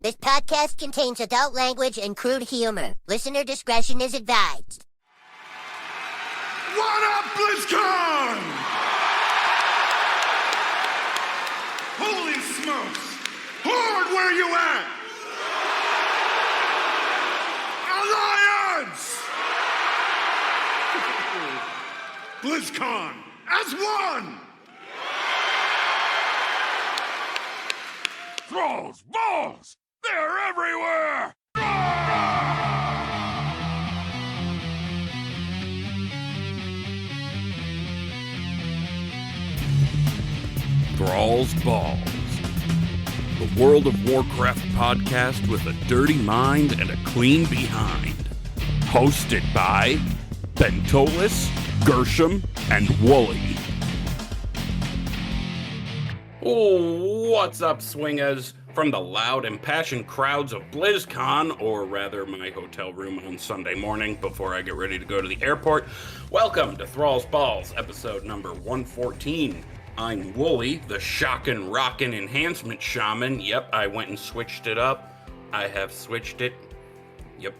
This podcast contains adult language and crude humor. Listener discretion is advised. What up, BlizzCon? Holy smokes! Horde, where you at? Alliance! BlizzCon as one! Thrall's balls! They're everywhere! Thrall's Balls, the World of Warcraft podcast with a dirty mind and a clean behind. Hosted by Bentolis, Gershom, and Woolly. Oh, what's up, swingaz? From the loud, impassioned crowds of BlizzCon, or rather my hotel room on Sunday morning before I get ready to go to the airport. Welcome to Thrall's Balls, episode number 114. I'm Woolly, the shockin' rockin' enhancement shaman. Yep, I went and switched it up. I have switched it. Yep.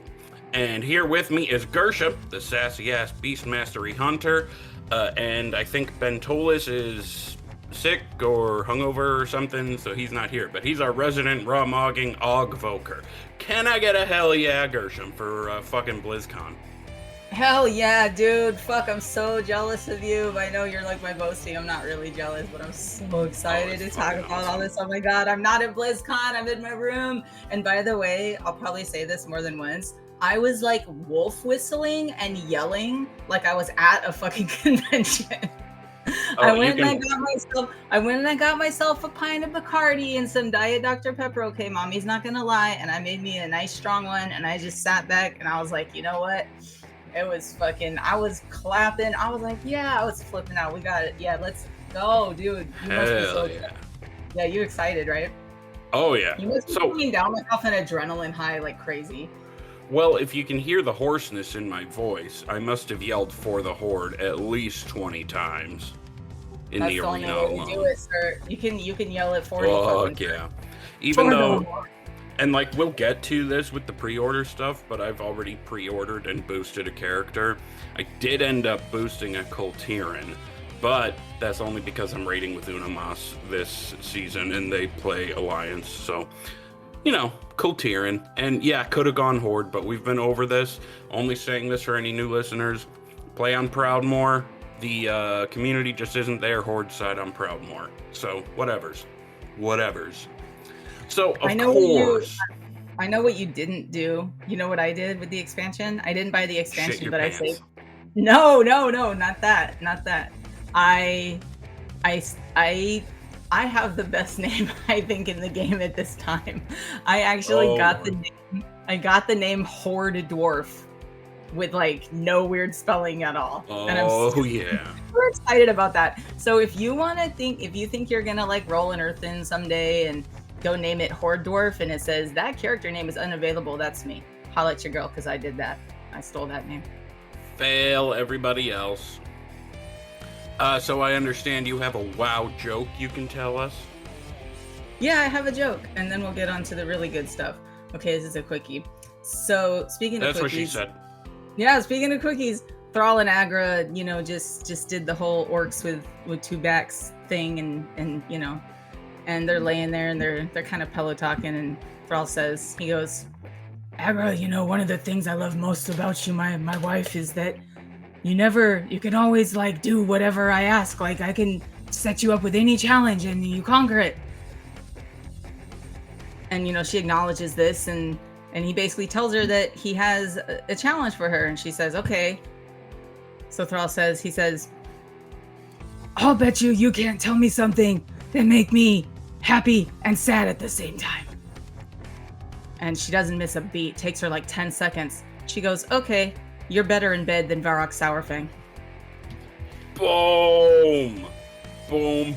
And here with me is Gershom, the sassy-ass beastmastery hunter. And I think Bentolis is sick or hungover or something, so he's not here. But he's our resident raw-mogging Ogvoker. Can I get a hell yeah, Gershom, for fucking BlizzCon? Hell yeah, dude. Fuck, I'm so jealous of you. I know you're like my boasting. I'm not really jealous, but I'm so excited to talk about all this. Oh my god, I'm not at BlizzCon. I'm in my room. And by the way, I'll probably say this more than once. I was like wolf whistling and yelling like I was at a fucking convention. I went and I got myself a pint of Bacardi and some Diet Dr. Pepper. Okay, mommy's not gonna lie. And I made me a nice strong one. And I just sat back and I was like, you know what? It was fucking, I was clapping. I was like, yeah, I was flipping out. We got it. Yeah, let's go, dude. You must be so excited. Yeah, you excited, right? Oh, yeah. You must be coming down like off an adrenaline high like crazy. Well, if you can hear the hoarseness in my voice, I must have yelled for the Horde at least 20 times in the arena alone. That's the only way to do it, sir. You can yell at 40 Fuck yeah. Even though... And, like, we'll get to this with the pre-order stuff, but I've already pre-ordered and boosted a character. I did end up boosting a Kultiran, but that's only because I'm raiding with Unamas this season, and they play Alliance, so, you know, Kultiran. And, yeah, could have gone Horde, but we've been over this. Only saying this for any new listeners. Play on Proudmoore. The community just isn't there Horde side on Proudmoore. So, whatevers. So, of course. I know what you didn't do. You know what I did with the expansion? I didn't buy the expansion, but I saved. No, not that. I have the best name, I think, in the game at this time. I actually got the name Horde Dwarf with like no weird spelling at all. And I'm super excited about that. So if you think you're gonna like roll an Earthen someday and go name it Horde Dwarf, and it says that character name is unavailable, that's me. Holla at your girl, because I did that. I stole that name. Fail everybody else. So I understand you have a WoW joke you can tell us? Yeah, I have a joke, and then we'll get on to the really good stuff. Okay, this is a quickie. So, speaking of quickies... That's what she said. Yeah, speaking of quickies, Thrall and Agra, you know, just did the whole orcs with two backs thing, and you know... And they're laying there and they're kind of pillow talking, and Thrall says, he goes, Agra, you know, one of the things I love most about you, my wife, is that you can always like do whatever I ask. Like I can set you up with any challenge and you conquer it. And, you know, she acknowledges this and he basically tells her that he has a challenge for her. And she says, okay. So Thrall says, I'll bet you can't tell me something that make me happy and sad at the same time. And she doesn't miss a beat. Takes her like 10 seconds. She goes, okay, you're better in bed than Fyrakk Sourfang. Boom!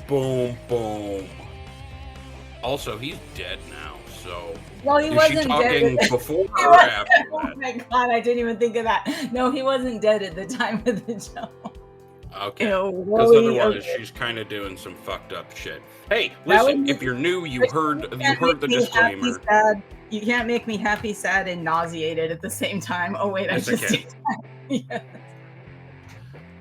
Boom. Also, he's dead now, so... Well, he wasn't dead. Before or after Oh my god, I didn't even think of that. No, he wasn't dead at the time of the show. Okay. Ew, Because Woolly, otherwise, okay. she's kind of doing some fucked up shit. Hey, That listen. was If you're new, you you can't heard make the me happy, disclaimer. sad. You can't make me happy, sad, and nauseated at the same time. Oh wait, I Yes, I just can. did that.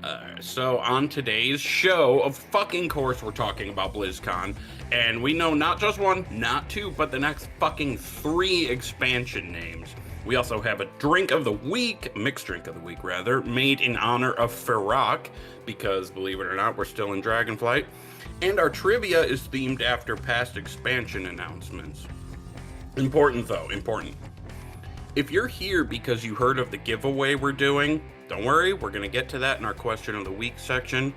Yeah. So on today's show, of fucking course, we're talking about BlizzCon, and we know not just one, not two, but the next fucking 3 expansion names. We also have a drink of the week, mixed drink of the week rather, made in honor of Fyrakk, because believe it or not, we're still in Dragonflight. And our trivia is themed after past expansion announcements. Important though, important. If you're here because you heard of the giveaway we're doing, don't worry, we're going to get to that in our question of the week section.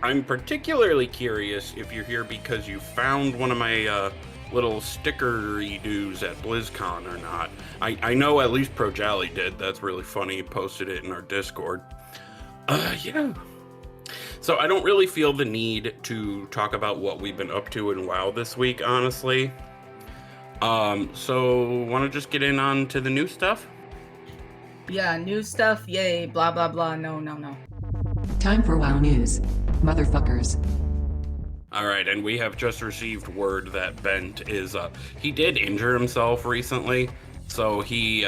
I'm particularly curious if you're here because you found one of my little stickery doos at BlizzCon or not. I know at least ProJally did. That's really funny. He posted it in our Discord. Yeah. So I don't really feel the need to talk about what we've been up to in WoW this week, honestly. So want to just get in on to the new stuff? Yeah, new stuff, yay, blah blah blah. No, no, no. Time for WoW News, motherfuckers. All right, and we have just received word that Bent is he did injure himself recently, so he's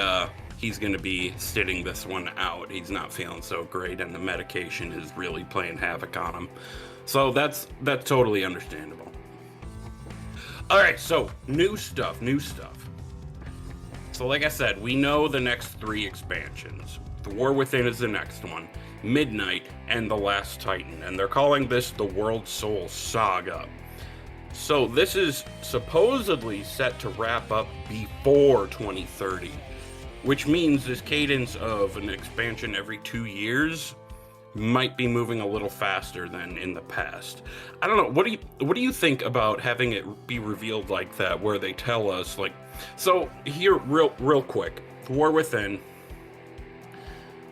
going to be sitting this one out. He's not feeling so great, and the medication is really playing havoc on him. So that's totally understandable. All right, so new stuff. So like I said, we know the next 3 expansions. The War Within is the next one, Midnight, and The Last Titan, and they're calling this the World Soul Saga. So this is supposedly set to wrap up before 2030, which means this cadence of an expansion every 2 years might be moving a little faster than in the past. I don't know. What do you think about having it be revealed like that, where they tell us like? So here, real quick, War Within.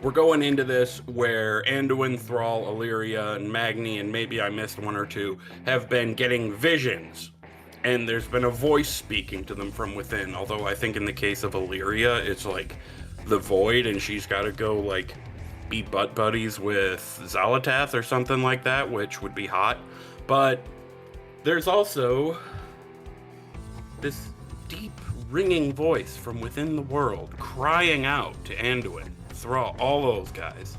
We're going into this where Anduin, Thrall, Illyria, and Magni, and maybe I missed 1 or 2, have been getting visions, and there's been a voice speaking to them from within. Although I think in the case of Illyria, it's like the void, and she's got to go like be butt buddies with Xalatath or something like that, which would be hot. But there's also this deep ringing voice from within the world crying out to Anduin, Thrall, all those guys.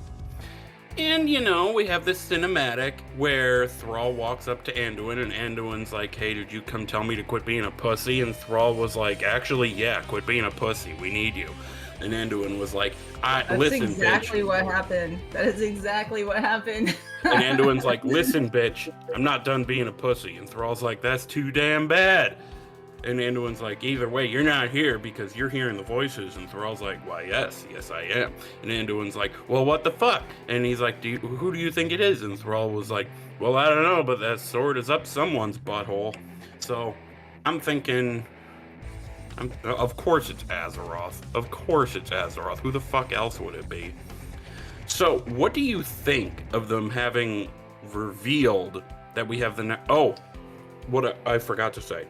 And you know, we have this cinematic where Thrall walks up to Anduin, and Anduin's like, hey, did you come tell me to quit being a pussy? And Thrall was like, actually, yeah, quit being a pussy, we need you. And Anduin was like, listen, exactly bitch. what happened. That is exactly what happened. And Anduin's like, listen, bitch, I'm not done being a pussy. And Thrall's like, that's too damn bad. And Anduin's like, either way, you're not here because you're hearing the voices. And Thrall's like, why, yes, I am. And Anduin's like, well, what the fuck? And he's like, who do you think it is? And Thrall was like, well, I don't know, but that sword is up someone's butthole. So I'm thinking, of course it's Azeroth. Of course it's Azeroth. Who the fuck else would it be? So what do you think of them having revealed that we have the I forgot to say.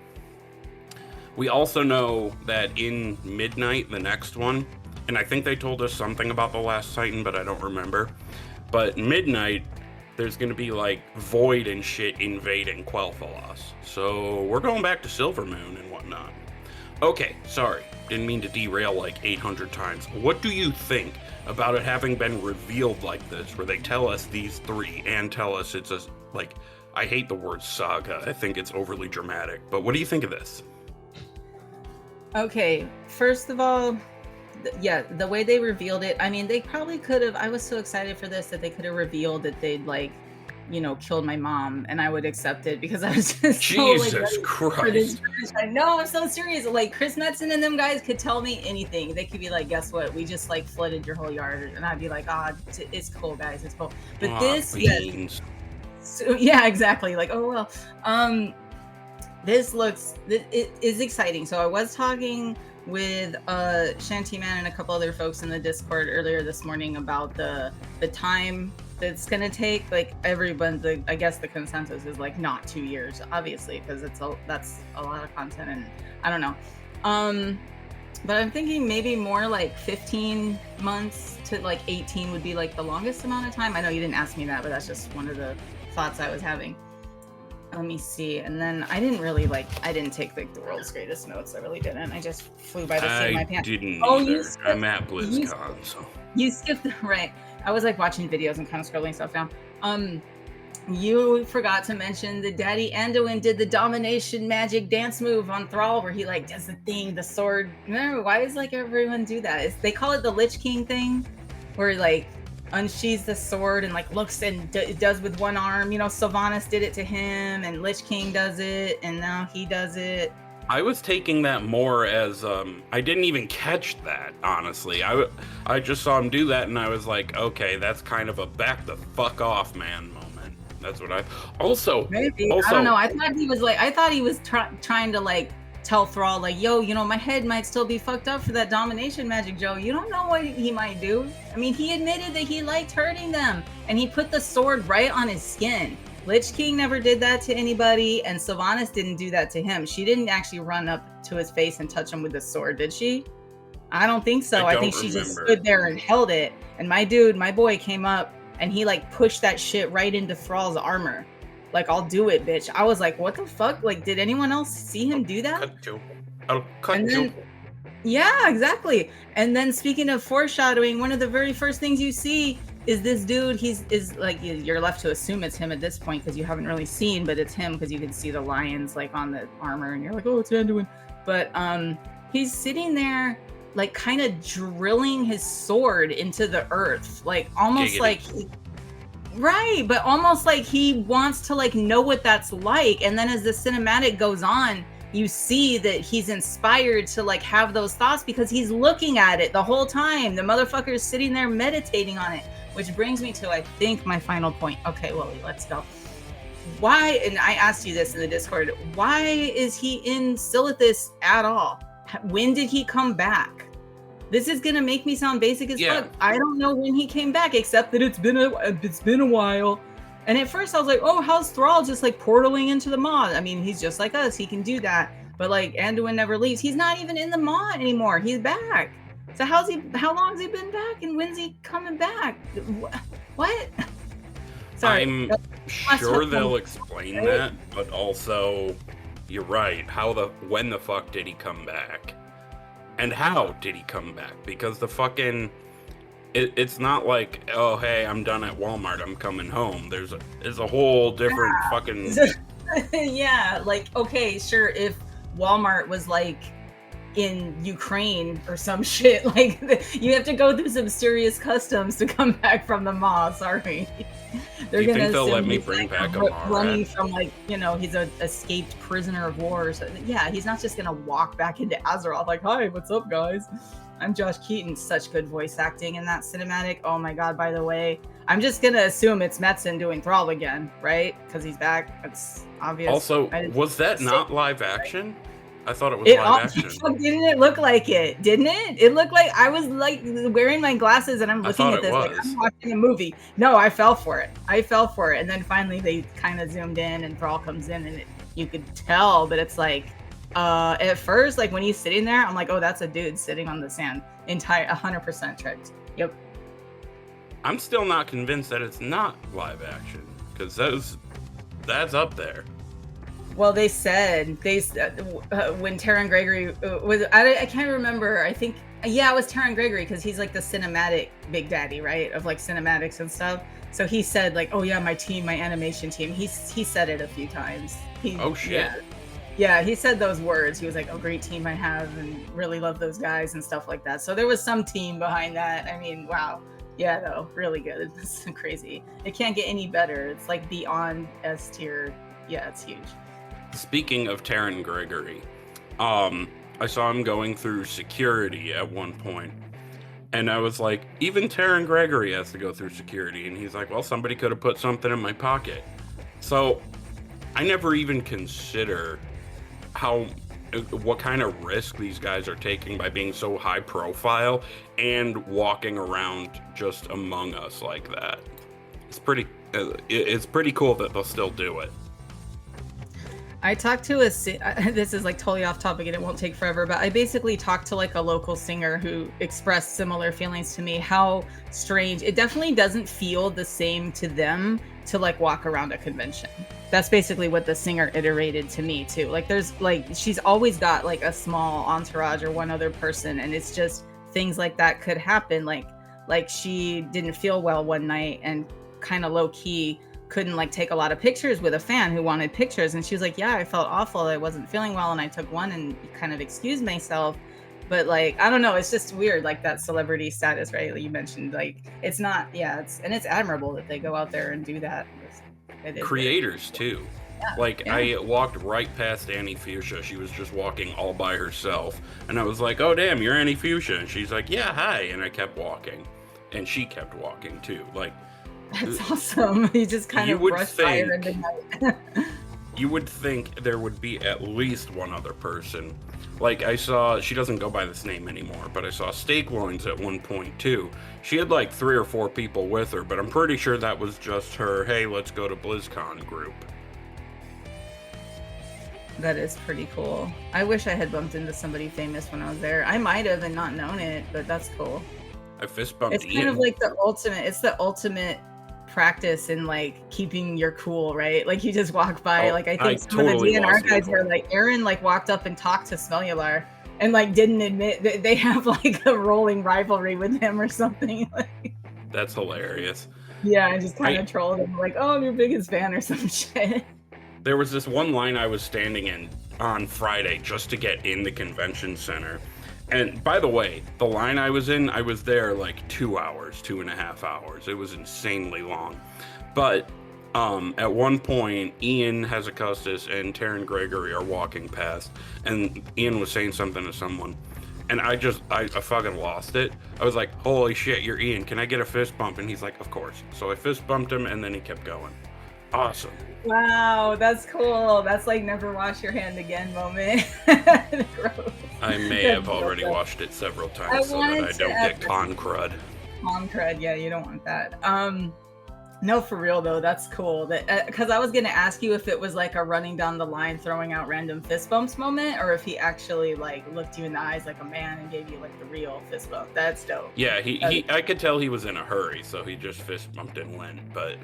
We also know that in Midnight, the next one, and I think they told us something about the Last Titan, but I don't remember. But Midnight, there's going to be like Void and shit invading Quel'Thalas. So we're going back to Silvermoon and whatnot. Okay, sorry, didn't mean to derail like 800 times. What do you think about it having been revealed like this, where they tell us these 3 and tell us it's a, like, I hate the word saga, I think it's overly dramatic, but what do you think of this? Okay, first of all, the way they revealed it, I mean, they probably could have, I was so excited for this that they could have revealed that they'd like, you know, killed my mom, and I would accept it because I was just Jesus so, like, Christ. I know, I'm so serious. Like, Chris Metzen and them guys could tell me anything. They could be like, guess what? We just like flooded your whole yard. And I'd be like, it's cool, guys. It's cool. But Beans. So, yeah, exactly. Like, oh, well, it is exciting. So I was talking with Shanty Man and a couple other folks in the Discord earlier this morning about the time that's gonna take. Like, everyone's, I guess the consensus is like not 2 years, obviously, because that's a lot of content, and I don't know. But I'm thinking maybe more like 15 months to like 18 would be like the longest amount of time. I know you didn't ask me that, but that's just one of the thoughts I was having. Let me see. And then I didn't take like the world's greatest notes. I really didn't. I just flew by the seat of my pants. I didn't Oh, either. you skipped, I'm at BlizzCon, so. You skipped, right. I was like watching videos and kind of scrolling stuff down. You forgot to mention that Daddy Anduin did the domination magic dance move on Thrall where he like does the thing, the sword. Remember, why is like everyone do that? They call it the Lich King thing, where he like unsheathes the sword and like looks and does with one arm. You know, Sylvanas did it to him, and Lich King does it, and now he does it. I was taking that more as I didn't even catch that, honestly. I just saw him do that and I was like, okay, that's kind of a back the fuck off, man moment. That's what I Maybe. I don't know. I thought he was trying to like tell Thrall like, yo, you know, my head might still be fucked up for that domination magic, Joe. You don't know what he might do. I mean, he admitted that he liked hurting them and he put the sword right on his skin. Lich King never did that to anybody, and Sylvanas didn't do that to him. She didn't actually run up to his face and touch him with the sword, did she? I don't think so. I think she just stood there and held it. And my boy came up and he like pushed that shit right into Thrall's armor. Like, I'll do it, bitch. I was like, what the fuck? Like, did anyone else see him do that? I'll cut you. Yeah, exactly. And then speaking of foreshadowing, one of the very first things you see is this dude. Is like, you're left to assume it's him at this point because you haven't really seen, but it's him because you can see the lions like on the armor and you're like, oh, it's Anduin. But he's sitting there like kind of drilling his sword into the earth, like almost like but almost like he wants to like know what that's like. And then as the cinematic goes on, you see that he's inspired to like have those thoughts because he's looking at it the whole time. The motherfucker is sitting there meditating on it, which brings me to, I think, my final point. Okay, Willie, let's go. Why, and I asked you this in the Discord, why is he in Silithus at all? When did he come back? This is gonna make me sound basic as fuck. I don't know when he came back, except that it's been a while. And at first I was like, oh, how's Thrall just like portaling into the Maw? I mean, he's just like us, he can do that. But like Anduin never leaves. He's not even in the Maw anymore. He's back. So how long has he been back and when's he coming back? What? Sorry. I'm sure they'll explain that, but also you're right. When the fuck did he come back? And how did he come back? Because the fucking it's not like, oh hey, I'm done at Walmart, I'm coming home. There's a whole different fucking yeah, like, okay, sure, if Walmart was like in Ukraine or some shit, like you have to go through some serious customs to come back from the Maw. Sorry. Do you think they'll let me bring back a Maw running from, like, you know, he's an escaped prisoner of war. So yeah, he's not just gonna walk back into Azeroth like, hi, what's up, guys? I'm Josh Keaton. Such good voice acting in that cinematic. Oh my god, by the way, I'm just gonna assume it's Metzen doing Thrall again, right? Because he's back. It's obvious. Also, was that not live action? I thought it was live action. Didn't it look like it? Didn't it? It looked like I was like wearing my glasses and I'm looking at this like I'm watching a movie. No, I fell for it. And then finally they kind of zoomed in and Thrall comes in and you could tell, but it's like at first, like when he's sitting there, I'm like, oh, that's a dude sitting on the sand. 100% tricked. Yep. I'm still not convinced that it's not live action because that's up there. Well, they said when Taron Gregory was, I can't remember. I think, yeah, it was Taron Gregory because he's like the cinematic big daddy, right? Of like cinematics and stuff. So he said like, oh yeah, my team, my animation team. He said it a few times. Oh shit. Yeah, he said those words. He was like, oh, great team I have and really love those guys and stuff like that. So there was some team behind that. I mean, wow. Yeah, though, really good. It's crazy. It can't get any better. It's like beyond S tier. Yeah, it's huge. Speaking of Taron Gregory, I saw him going through security at one point, and I was like, even Taron Gregory has to go through security, and he's like, well, somebody could have put something in my pocket. So I never even consider what kind of risk these guys are taking by being so high profile and walking around just among us like that. It's pretty cool that they'll still do it. I talked to this is like totally off topic and it won't take forever, but I basically talked to like a local singer who expressed similar feelings to me. How strange. It definitely doesn't feel the same to them to like walk around a convention. That's basically what the singer iterated to me too. Like there's like, she's always got like a small entourage or one other person, and it's just things like that could happen. Like she didn't feel well one night and kind of low key couldn't like take a lot of pictures with a fan who wanted pictures, and she was like, yeah, I felt awful, I wasn't feeling well, and I took one and kind of excused myself. But like, I don't know, it's just weird, like that celebrity status, right? Like you mentioned, like it's not, yeah, it's admirable that they go out there and do that. Creators too. Yeah, like yeah. I walked right past Annie Fuchsia. She was just walking all by herself, and I was like, oh damn, you're Annie Fuchsia. And she's like, yeah, hi. And I kept walking, and she kept walking too. Like, that's awesome. You just kind of brushed by her in the night. You would think there would be at least one other person. Like I saw, she doesn't go by this name anymore, but I saw Steak Loins at one point too. She had like 3 or 4 people with her, but I'm pretty sure that was just her, hey, let's go to BlizzCon group. That is pretty cool. I wish I had bumped into somebody famous when I was there. I might have and not known it, but that's cool. I fist bumped It's Ian. kind of like the ultimate practice in like keeping your cool, right? Like you just walk by. Like I think some totally of the DNR guys were like, Aaron like walked up and talked to Smellular and like didn't admit that they have like a rolling rivalry with him or something. That's hilarious. Yeah, I just kind of trolled him like, oh, I'm your biggest fan or some shit. There was this one line I was standing in on Friday just to get in the convention center. And by the way, the line I was in, I was there like 2 hours, 2.5 hours. It was insanely long. But at one point, Ian Hezekiah and Taryn Gregory are walking past, and Ian was saying something to someone. And I fucking lost it. I was like, holy shit, you're Ian. Can I get a fist bump? And he's like, of course. So I fist bumped him, and then he kept going. Awesome. Wow, that's cool. That's like never wash your hand again moment. Gross. I may have already washed it several times so that I don't get con crud. Con crud, yeah, you don't want that. No, for real though, that's cool. That because I was gonna ask you if it was like a running down the line, throwing out random fist bumps moment, or if he actually like looked you in the eyes like a man and gave you like the real fist bump. That's dope. Yeah, I could tell he was in a hurry, so he just fist bumped and went. But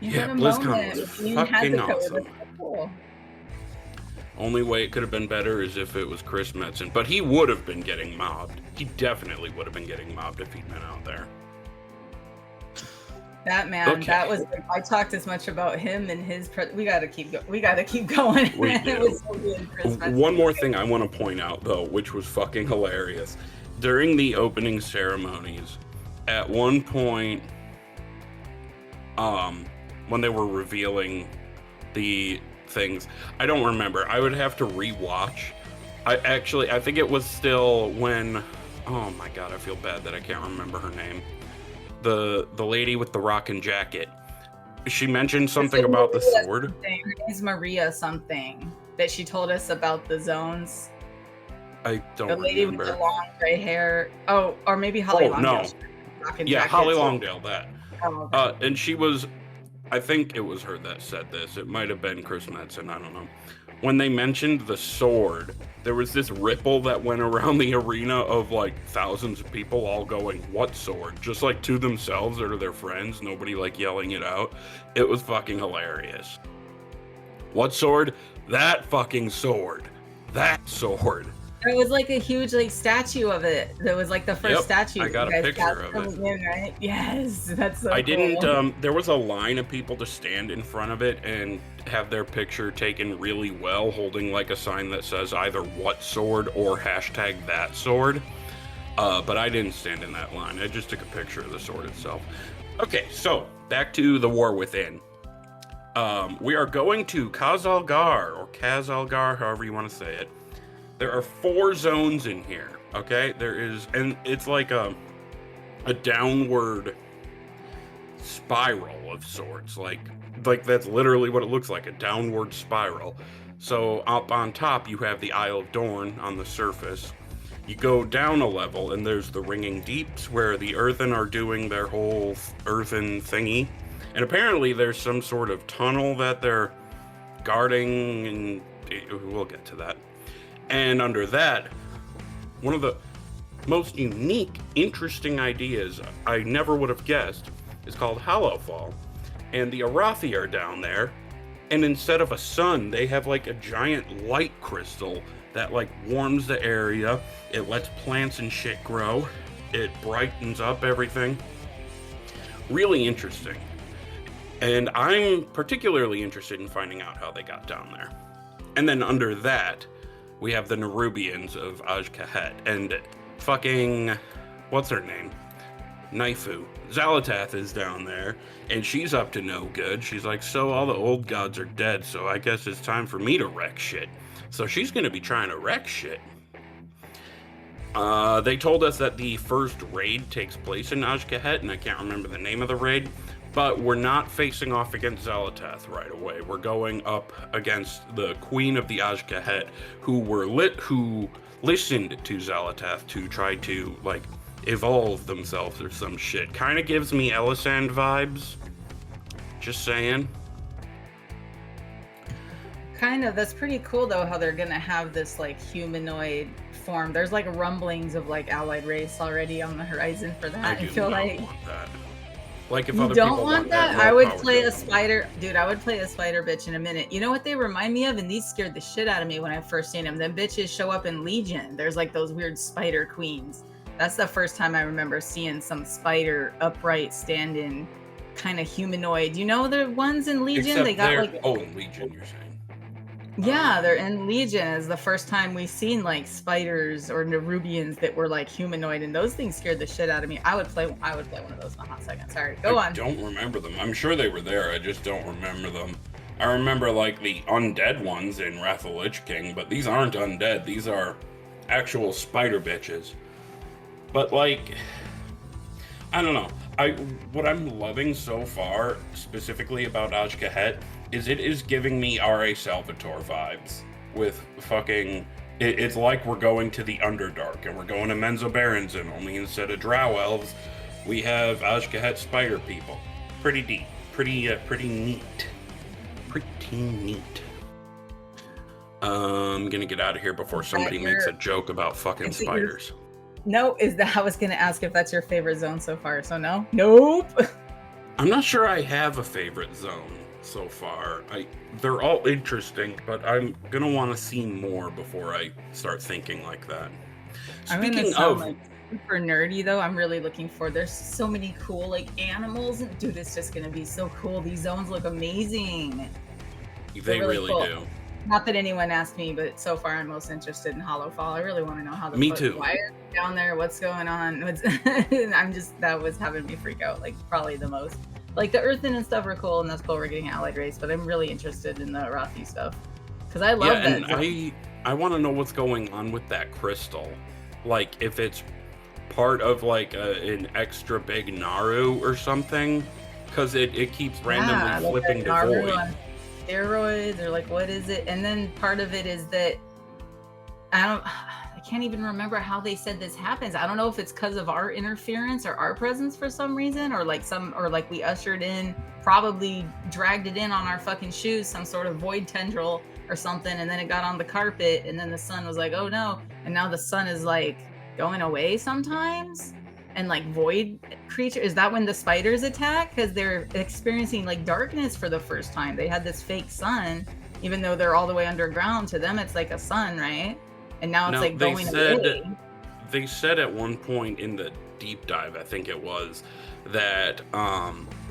yeah, BlizzCon was fucking awesome. Cool. Only way it could have been better is if it was Chris Metzen, but he would have been getting mobbed. He definitely would have been getting mobbed if he'd been out there. That man, okay. That was. I talked as much about him and his. We gotta keep going. We do. It was so good, Chris Metzen. One more thing I want to point out though, which was fucking hilarious. During the opening ceremonies, at one point, when they were revealing the things, I don't remember. I would have to rewatch. I think it was still when, oh my god, I feel bad that I can't remember her name. The lady with the rockin' jacket. She mentioned something about the sword. Her name's Maria something that she told us about the zones. I don't remember. The lady with the long gray hair. Oh, or maybe Holly Longdale. No. Yeah, Holly Longdale, that. Oh, okay. And she was, I think it was her that said this. It might have been Chris Metzen, I don't know. When they mentioned the sword, there was this ripple that went around the arena of like thousands of people all going, what sword? Just like to themselves or to their friends, nobody like yelling it out. It was fucking hilarious. What sword? That fucking sword. That sword. There was like a huge like statue of it. That was like the first statue. I got a picture of it. In, right? Yes, that's so I cool. didn't, there was a line of people to stand in front of it and have their picture taken really well, holding like a sign that says either what sword or hashtag that sword. But I didn't stand in that line. I just took a picture of the sword itself. Okay, so back to the War Within. We are going to Kazalgar, or Kazalgar, however you want to say it. There are 4 zones in here, okay? There is, and it's like a downward spiral of sorts, like that's literally what it looks like, a downward spiral. So up on top, you have the Isle of Dorn on the surface. You go down a level, and there's the Ringing Deeps, where the Earthen are doing their whole Earthen thingy. And apparently there's some sort of tunnel that they're guarding, and we'll get to that. And under that, one of the most unique, interesting ideas I never would have guessed is called Hollowfall. And the Arathi are down there, and instead of a sun, they have like a giant light crystal that like warms the area. It lets plants and shit grow. It brightens up everything. Really interesting. And I'm particularly interested in finding out how they got down there. And then under that, we have the Nerubians of Azj-Kahet, and fucking, what's her name? Naifu. Xal'atath is down there, and she's up to no good. She's like, so all the old gods are dead, so I guess it's time for me to wreck shit. So she's gonna be trying to wreck shit. They told us that the first raid takes place in Azj-Kahet, and I can't remember the name of the raid, but we're not facing off against Xal'atath right away. We're going up against the Queen of the Azj-Kahet, who listened to Xal'atath to try to, like, evolve themselves or some shit. Kind of gives me Elisand vibes. Just saying. Kind of. That's pretty cool, though, how they're gonna have this, like, humanoid form. There's, like, rumblings of, like, allied race already on the horizon for that. I feel like... want that. Like, if you other don't people want that? I would play a spider. Dude, I would play a spider bitch in a minute. You know what they remind me of? And these scared the shit out of me when I first seen them. Them bitches show up in Legion. There's like those weird spider queens. That's the first time I remember seeing some spider upright standing kind of humanoid. You know the ones in Legion? Except they got like... Oh, in Legion, you're saying? Yeah, they're in Legion is the first time we seen like spiders or Nerubians that were like humanoid, and those things scared the shit out of me. I would play one of those in a hot second. Sorry, go on. I don't remember them. I'm sure they were there. I just don't remember them. I remember like the undead ones in Wrath of the Lich King, but these aren't undead. These are actual spider bitches. But like, I don't know. What I'm loving so far, specifically about Azj-Kahet, is it is giving me R.A. Salvatore vibes with fucking... It's like we're going to the Underdark, and we're going to Menzoberranzan, only instead of Drow Elves, we have Azj-Kahet spider people. Pretty deep. Pretty neat. Pretty neat. I'm gonna get out of here before somebody makes a joke about fucking spiders. No, I was gonna ask if that's your favorite zone so far, so no? Nope! I'm not sure I have a favorite zone so far. They're all interesting, but I'm gonna want to see more before I start thinking like that. Speaking of, like, super nerdy though, I'm really looking for. There's so many cool like animals, and dude, it's just gonna be so cool. These zones look amazing. They really cool. do. Not that anyone asked me, but so far I'm most interested in Hollowfall. I really want to know how the why are they down there? What's going on? That was having me freak out, like probably the most. Like the Earthen and stuff are cool, and that's cool. We're getting allied race, but I'm really interested in the Arathi stuff because I love that. And I want to know what's going on with that crystal. Like if it's part of like an extra big Naru or something, because it keeps randomly flipping to void. Steroids or like what is it? And then part of it is that I can't even remember how they said this happens. I don't know if it's because of our interference or our presence for some reason, or like we ushered in, probably dragged it in on our fucking shoes, some sort of void tendril or something, and then it got on the carpet, and then the sun was like, oh no, and now the sun is like going away sometimes. And like void creature, is that when the spiders attack? Because they're experiencing like darkness for the first time. They had this fake sun, even though they're all the way underground. To them, it's like a sun, right? And now it's like going away. They said at one point in the deep dive, I think it was, that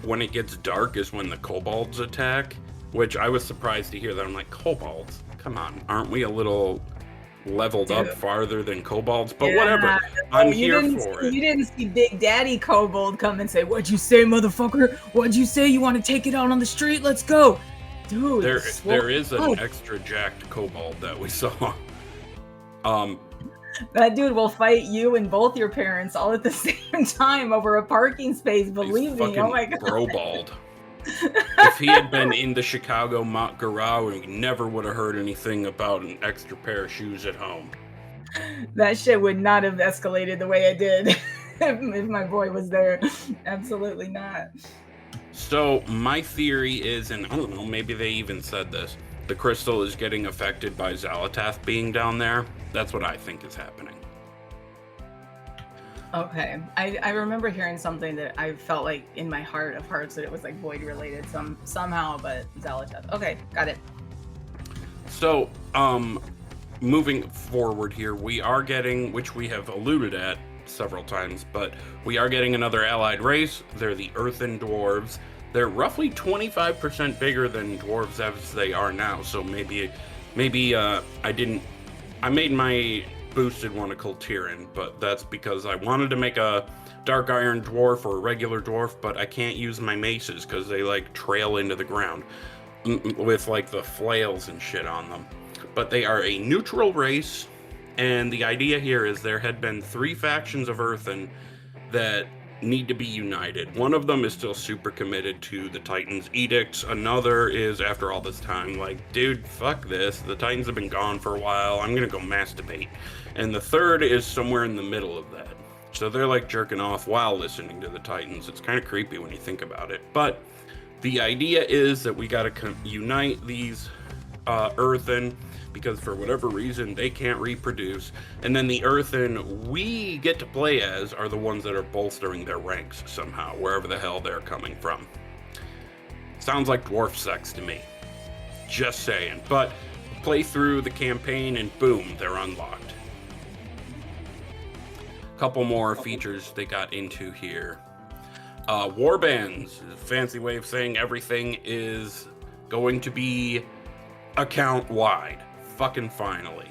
when it gets dark is when the kobolds attack, which I was surprised to hear that. I'm like, kobolds? Come on, aren't we a little leveled up farther than kobolds? But whatever, I'm here for it. You didn't see Big Daddy Kobold come and say, what'd you say, motherfucker? What'd you say? You want to take it out on the street? Let's go. Dude, there is an extra jacked kobold that we saw. That dude will fight you and both your parents all at the same time over a parking space, believe me. Oh my god. Brobald. If he had been in the Chicago Mont Garage, we never would have heard anything about an extra pair of shoes at home. That shit would not have escalated the way it did if my boy was there. Absolutely not. So my theory is, and I don't know, maybe they even said this, the crystal is getting affected by Xalatath being down there. That's what I think is happening. Okay. I remember hearing something that I felt like in my heart of hearts that it was like void related somehow, but Xalatath. Okay, got it. So, moving forward here, we are getting, which we have alluded at several times, but we are getting another allied race. They're the Earthen Dwarves. They're roughly 25% bigger than dwarves as they are now. So maybe I made my boosted one a Kultiran, but that's because I wanted to make a dark iron dwarf or a regular dwarf, but I can't use my maces because they like trail into the ground with like the flails and shit on them. But they are a neutral race, and the idea here is there had been 3 factions of Earthen that need to be united. One of them is still super committed to the Titans' edicts. Another is, after all this time, like, dude, fuck this. The Titans have been gone for a while. I'm gonna go masturbate. And the third is somewhere in the middle of that. So they're like jerking off while listening to the Titans. It's kind of creepy when you think about it. But the idea is that we gotta unite these Earthen, because for whatever reason they can't reproduce, and then the Earthen we get to play as are the ones that are bolstering their ranks somehow, wherever the hell they're coming from. Sounds like dwarf sex to me, just saying. But play through the campaign and boom, they're unlocked. Couple more features they got into here. Warbands, fancy way of saying everything is going to be account wide. Fucking finally.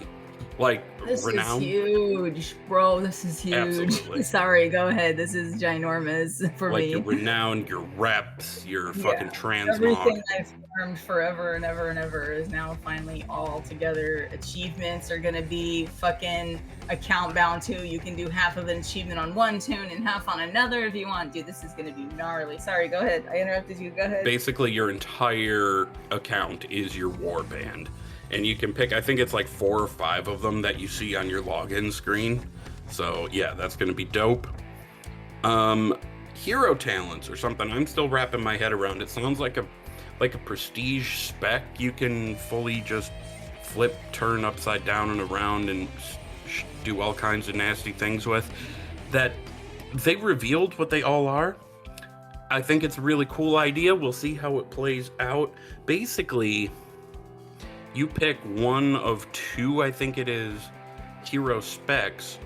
Like, this renown. Is huge, bro. This is huge. Absolutely. Sorry, go ahead. This is ginormous for like me. Your renown, your reps, your fucking transmog. Everything I've farmed forever and ever and ever is now finally all together. Achievements are gonna be fucking account bound too. You can do half of an achievement on one tune and half on another if you want. Dude, this is gonna be gnarly. Sorry, go ahead. I interrupted you. Go ahead. Basically, your entire account is your warband. And you can pick, I think it's like 4 or 5 of them that you see on your login screen. So yeah, that's gonna be dope. Hero talents or something. I'm still wrapping my head around. It sounds like a prestige spec you can fully just flip, turn upside down and around and do all kinds of nasty things with. That they revealed what they all are. I think it's a really cool idea. We'll see how it plays out. Basically, you pick one of 2, I think it is, hero specs,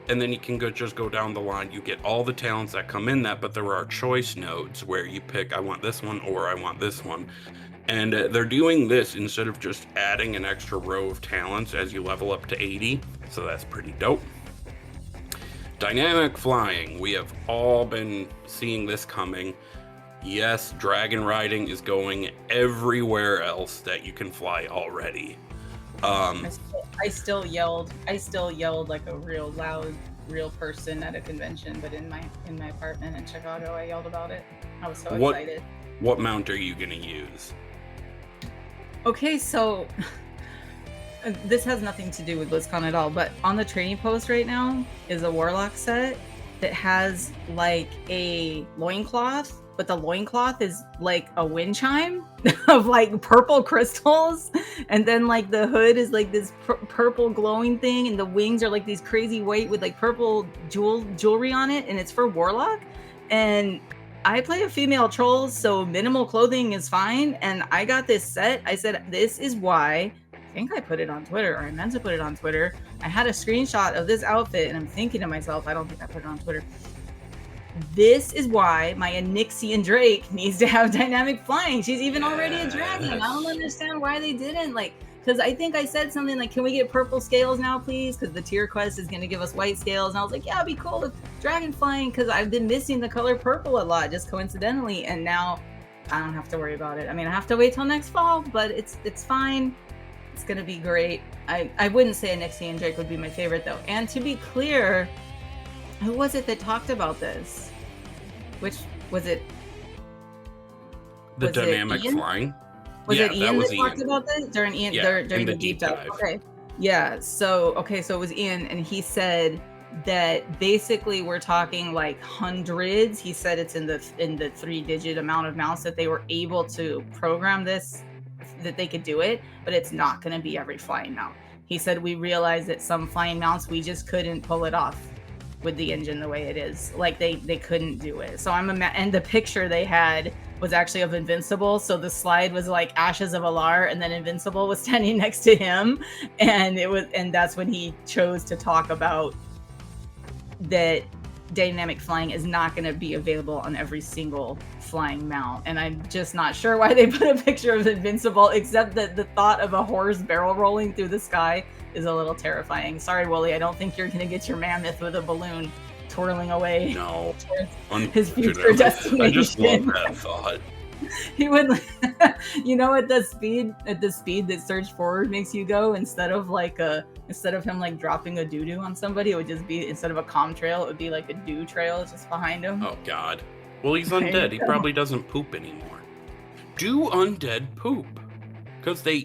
and then you can just go down the line. You get all the talents that come in that, but there are choice nodes where you pick, I want this one or I want this one. And they're doing this instead of just adding an extra row of talents as you level up to 80, so that's pretty dope. Dynamic flying. We have all been seeing this coming. Yes, dragon riding is going everywhere else that you can fly already. I still yelled like a real loud, real person at a convention, but in my apartment in Chicago, I yelled about it. I was so excited. What mount are you gonna use? Okay, so this has nothing to do with BlizzCon at all, but on the trading post right now is a Warlock set that has like a loincloth, but the loincloth is like a wind chime of like purple crystals, and then like the hood is like this purple glowing thing, and the wings are like these crazy white with like purple jewelry on it, and it's for Warlock. And I play a female troll, so minimal clothing is fine, and I got this set. I said, this is why, I think I put it on Twitter, or I meant to put it on Twitter. I had a screenshot of this outfit, and I'm thinking to myself, I don't think I put it on Twitter. This is why my Onyxian Drake needs to have dynamic flying. She's even already a dragon. I don't understand why they didn't, like, because I think I said something like, can we get purple scales now, please? Because the tier quest is going to give us white scales. And I was like, yeah, it'd be cool with dragon flying, because I've been missing the color purple a lot, just coincidentally. And now I don't have to worry about it. I mean, I have to wait till next fall, but it's fine. It's going to be great. I wouldn't say Onyxian Drake would be my favorite, though. And to be clear, who was it that talked about this? Which was it? The dynamic flying? Was it Ian that talked about this during the deep dive? Okay. Yeah. So it was Ian, and he said that basically we're talking like hundreds. He said it's in the 3-digit amount of mounts that they were able to program this that they could do it, but it's not going to be every flying mount. He said we realized that some flying mounts we just couldn't pull it off with the engine the way it is. Like they couldn't do it. So and the picture they had was actually of Invincible. So the slide was like Ashes of Alar, and then Invincible was standing next to him, and that's when he chose to talk about that dynamic flying is not going to be available on every single flying mount. And I'm just not sure why they put a picture of Invincible, except that the thought of a horse barrel rolling through the sky is a little terrifying. Sorry, Woolly, I don't think you're going to get your mammoth with a balloon twirling away. No, his future destination. I just love that thought. He would, at the speed that Surge Forward makes you go, instead of him like dropping a doo-doo on somebody, it would just be, instead of a contrail, it would be like a dew trail just behind him. Oh God. Well, he's undead. He probably doesn't poop anymore. Do undead poop? Because they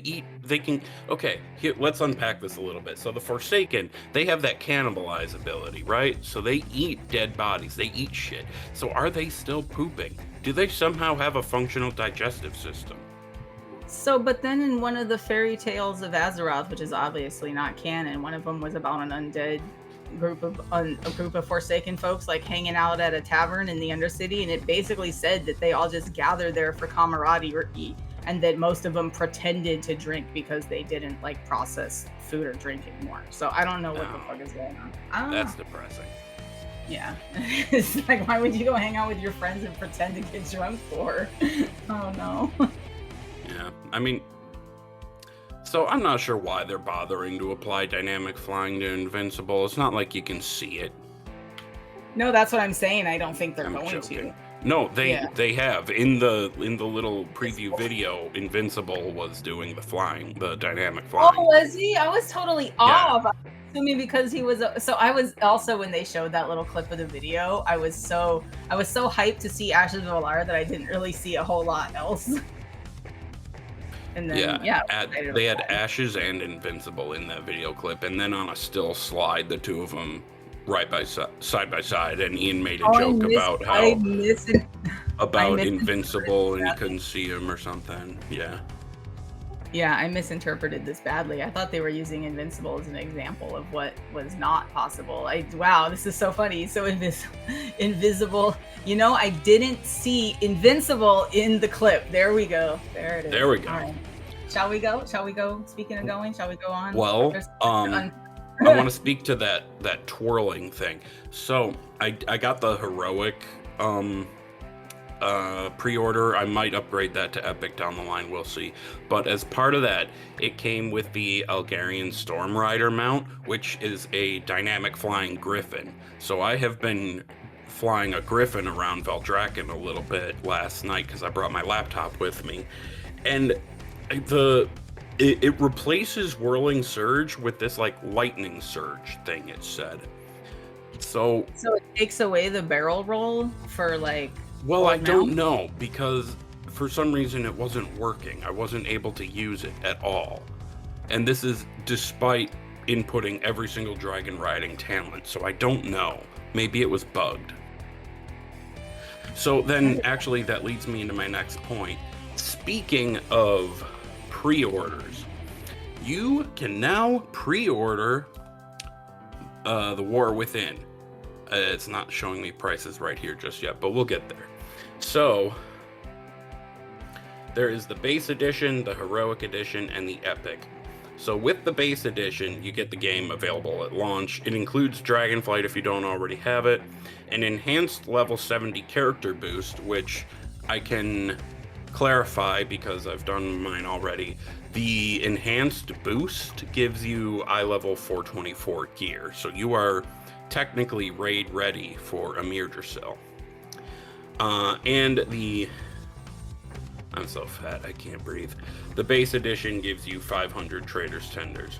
can... Okay, here, let's unpack this a little bit. So the Forsaken, they have that cannibalize ability, right? So they eat dead bodies. They eat shit. So are they still pooping? Do they somehow have a functional digestive system? So, but then in one of the fairy tales of Azeroth, which is obviously not canon, one of them was about an undead group of Forsaken folks like hanging out at a tavern in the Undercity, and it basically said that they all just gathered there for camaraderie, and that most of them pretended to drink because they didn't like process food or drink anymore. So I don't know what the fuck is going on. That's depressing. Yeah. It's like, why would you go hang out with your friends and pretend to get drunk for? Oh no. Yeah, I mean, so I'm not sure why they're bothering to apply dynamic flying to Invincible. It's not like you can see it. No, that's what I'm saying. I don't think they're going joking. to. No, they have in the little preview video. Invincible was doing the dynamic flying. Oh, was he? I was totally off. Assuming because he was. So I was also, when they showed that little clip of the video, I was so hyped to see Ashes of Alar that I didn't really see a whole lot else. And then, they had Ashes and Invincible in that video clip, and then on a still slide, the two of them side by side, and Ian made a joke about Invincible, and he couldn't see him or something. Yeah, I misinterpreted this badly. I thought they were using Invincible as an example of what was not possible. Wow, this is so funny. So Invisible. I didn't see Invincible in the clip. There we go. There it is. There we go. Right. Shall we go? Speaking of going, shall we go on? Well, I want to speak to that twirling thing. So I got the heroic pre-order. I might upgrade that to epic down the line, we'll see. But as part of that, it came with the Algarian Storm Rider mount, which is a dynamic flying griffin. So I have been flying a griffin around Veldraken a little bit last night because I brought my laptop with me, and it replaces Whirling Surge with this like lightning surge thing, it said. So it takes away the barrel roll for like... Well, I don't know, because for some reason it wasn't working. I wasn't able to use it at all. And this is despite inputting every single dragon riding talent, so I don't know. Maybe it was bugged. So then, actually, that leads me into my next point. Speaking of pre-orders, you can now pre-order The War Within. It's not showing me prices right here just yet, but we'll get there. So, there is the base edition, the heroic edition, and the epic. So with the base edition, you get the game available at launch. It includes Dragonflight if you don't already have it, an enhanced level 70 character boost, which I can clarify because I've done mine already. The enhanced boost gives you eye level 424 gear, so you are technically raid ready for Amir Dracil. I'm so fat I can't breathe. The base edition gives you 500 Trader's Tenders.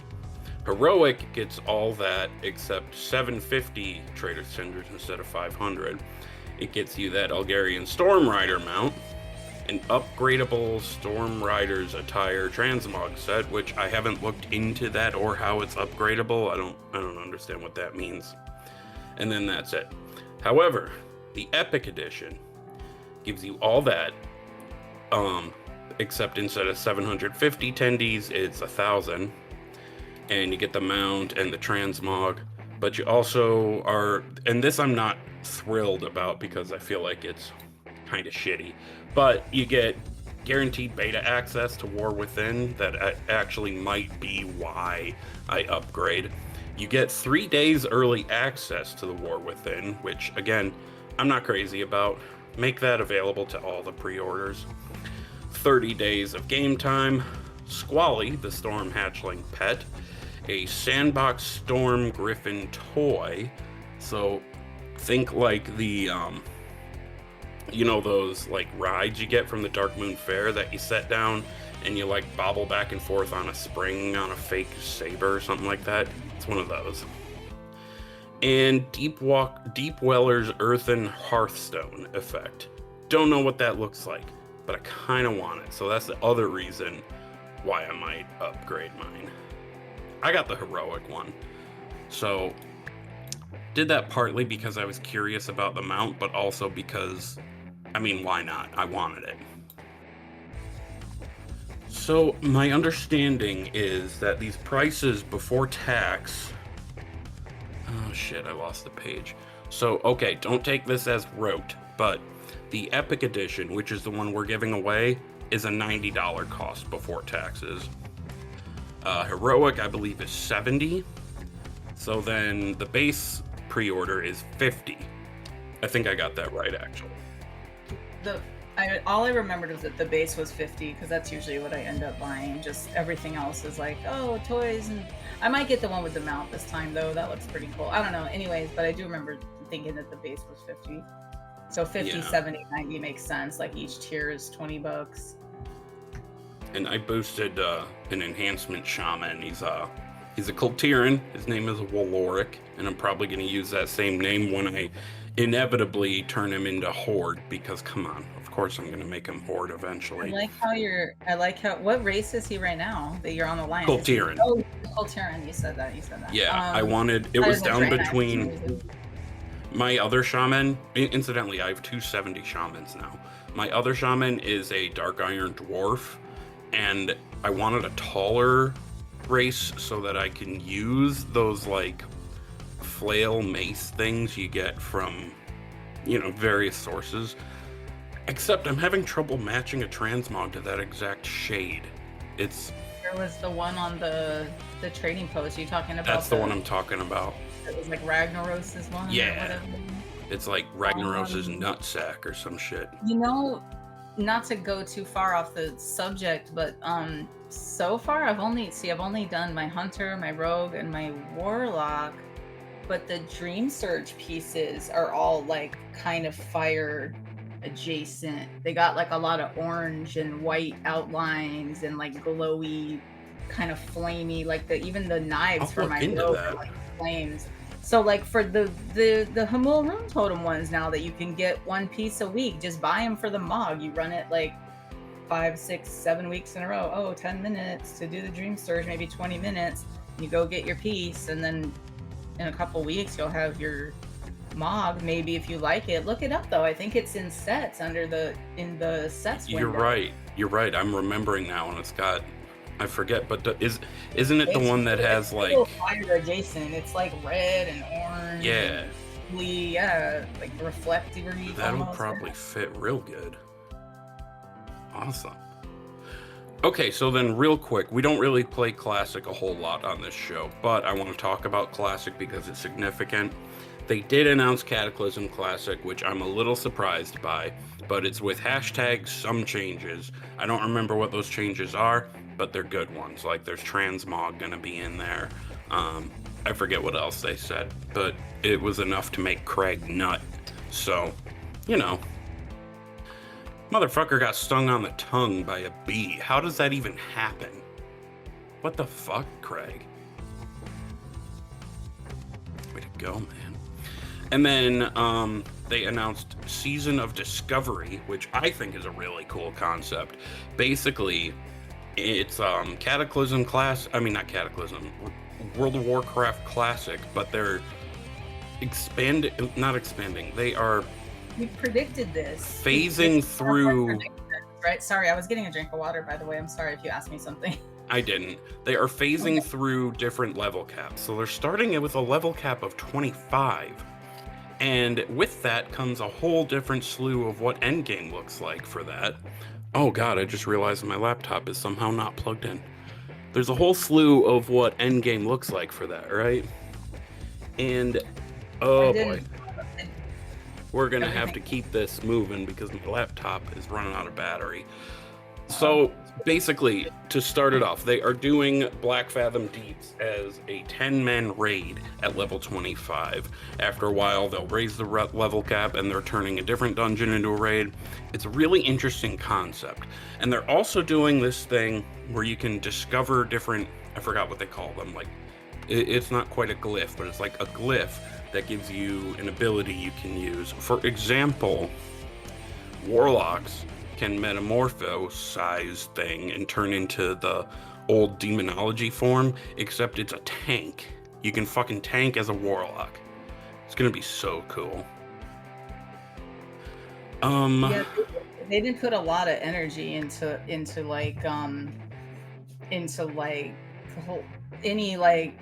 Heroic gets all that except 750 Trader's Tenders instead of 500. It gets you that Algarian Storm Rider mount, an upgradable Storm Rider's attire transmog set, which I haven't looked into that or how it's upgradable. I don't understand what that means. And then that's it. However, the Epic Edition gives you all that, except instead of 750 tendies, it's 1,000. And you get the mount and the transmog. But you also are, and this I'm not thrilled about because I feel like it's kind of shitty, but you get guaranteed beta access to War Within. That actually might be why I upgrade. You get 3 days early access to the War Within, which again, I'm not crazy about. Make that available to all the pre-orders. 30 days of game time. Squally, the Storm Hatchling pet. A Sandbox Storm Griffin toy. So think like the, you know, those like rides you get from the Dark Moon Fair that you set down and you like bobble back and forth on a spring on a fake saber or something like that. It's one of those. And Deep Weller's Earthen Hearthstone effect. Don't know what that looks like, but I kind of want it. So that's the other reason why I might upgrade mine. I got the heroic one. So did that partly because I was curious about the mount, but also because, I mean, why not? I wanted it. So my understanding is that these prices before tax, oh shit, I lost the page. So, okay, don't take this as rote, but the Epic Edition, which is the one we're giving away, is a $90 cost before taxes. Heroic, I believe, is $70. So then the base pre-order is $50. I think I got that right, actually. All I remembered was that the base was $50 because that's usually what I end up buying. Just everything else is like, oh, toys, and I might get the one with the mount this time though. That looks pretty cool. I don't know. Anyways, but I do remember thinking that the base was $50. So 50, Yeah. 70, 90 makes sense. Like each tier is $20. And I boosted an enhancement shaman. He's a Kultiran. His name is Malort, and I'm probably going to use that same name when I inevitably turn him into Horde, because come on, of course I'm going to make him Horde eventually. I like how, what race is he right now that you're on the line? Kultiran. Oh, Kultiran, you said that. Yeah, I wanted, it was down between my other shaman. Incidentally, I have 270 shamans now. My other shaman is a Dark Iron Dwarf, and I wanted a taller race so that I can use those like flail mace things you get from, you know, various sources. Except I'm having trouble matching a transmog to that exact shade. There was the one on the trading post. You talking about? That's the one I'm talking about. It was like Ragnaros's one. Yeah. It's like Ragnaros's nutsack or some shit. You know, not to go too far off the subject, but so far I've only done my hunter, my rogue, and my warlock, but the Dream Surge pieces are all like kind of fire adjacent. They got like a lot of orange and white outlines and like glowy, kind of flamey, like even the knives for my rogue are like flames. So like for the Hamul Rune Totem ones now that you can get one piece a week, just buy them for the Mog. You run it like 5, 6, 7 weeks in a row. Oh, 10 minutes to do the Dream Surge, maybe 20 minutes. You go get your piece, and then in a couple weeks you'll have your Mog. Maybe if you like it, look it up though. I think it's in sets in the sets window. You're right. I'm remembering now, and it's got, I forget, but isn't it the one that has like fire adjacent? It's like red and orange. Yeah. Yeah, like reflective. That'll probably fit real good. Awesome. Okay, so then real quick, we don't really play Classic a whole lot on this show, but I want to talk about Classic because it's significant. They did announce Cataclysm Classic, which I'm a little surprised by, but it's with hashtag some changes. I don't remember what those changes are, but they're good ones. Like there's transmog gonna be in there. I forget what else they said, but it was enough to make Craig nut. So, you know, motherfucker got stung on the tongue by a bee. How does that even happen? What the fuck, Craig? Way to go, man. And then they announced Season of Discovery, which I think is a really cool concept. Basically, it's Cataclysm class. I mean, not Cataclysm, World of Warcraft Classic, but they're not expanding. They are. We predicted this. Phasing through. right? Sorry, I was getting a drink of water, by the way. I'm sorry if you asked me something. I didn't. They are phasing through different level caps. So they're starting with a level cap of 25. And with that comes a whole different slew of what endgame looks like for that. Oh god, I just realized my laptop is somehow not plugged in. There's a whole slew of what endgame looks like for that, right? And oh boy. We're gonna have to keep this moving because my laptop is running out of battery. So basically, to start it off, they are doing Black Fathom Deeps as a 10-man raid at level 25. After a while, they'll raise the level cap and they're turning a different dungeon into a raid. It's a really interesting concept. And they're also doing this thing where you can discover different, I forgot what they call them, like, it's not quite a glyph, but it's like a glyph that gives you an ability you can use. For example, warlocks can metamorphosize thing and turn into the old demonology form, except it's a tank. You can fucking tank as a warlock. It's gonna be so cool. Yeah, they didn't put a lot of energy into like the whole any like